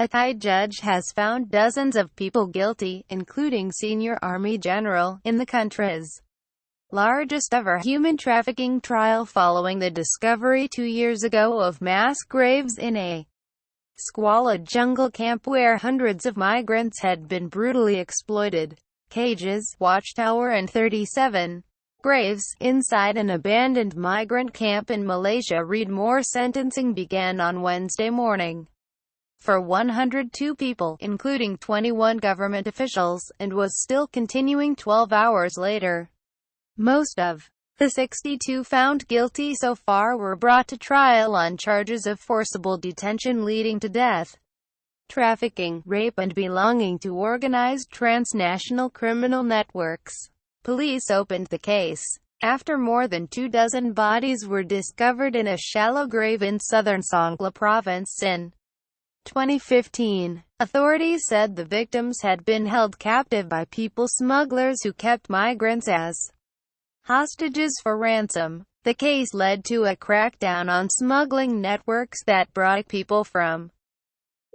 A Thai judge has found dozens of people guilty, including senior army general, in the country's largest ever human trafficking trial following the discovery 2 years ago of mass graves in a squalid jungle camp where hundreds of migrants had been brutally exploited. Cages, Watchtower and 37 graves inside an abandoned migrant camp in Malaysia. Read more. Sentencing began on Wednesday morning for 102 people, including 21 government officials, and was still continuing 12 hours later. Most of the 62 found guilty so far were brought to trial on charges of forcible detention leading to death, trafficking, rape and belonging to organized transnational criminal networks. Police opened the case after more than 24 bodies were discovered in a shallow grave in southern Songkhla province in 2015. Authorities said the victims had been held captive by people smugglers who kept migrants as hostages for ransom. The case led to a crackdown on smuggling networks that brought people from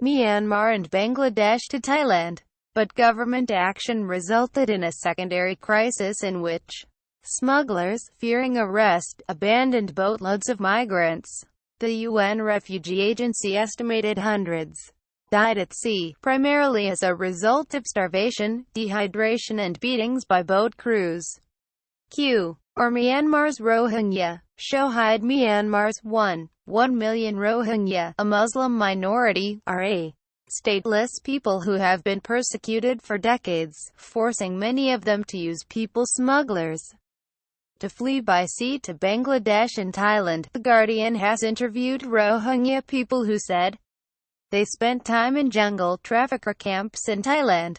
Myanmar and Bangladesh to Thailand. But government action resulted in a secondary crisis in which smugglers, fearing arrest, abandoned boatloads of migrants. The UN Refugee Agency estimated hundreds died at sea, primarily as a result of starvation, dehydration and beatings by boat crews. Myanmar's Rohingya. Shohide Myanmar's 1 million Rohingya, a Muslim minority, are a stateless people who have been persecuted for decades, forcing many of them to use people smugglers to flee by sea to Bangladesh and Thailand. The Guardian has interviewed Rohingya people who said they spent time in jungle trafficker camps in Thailand.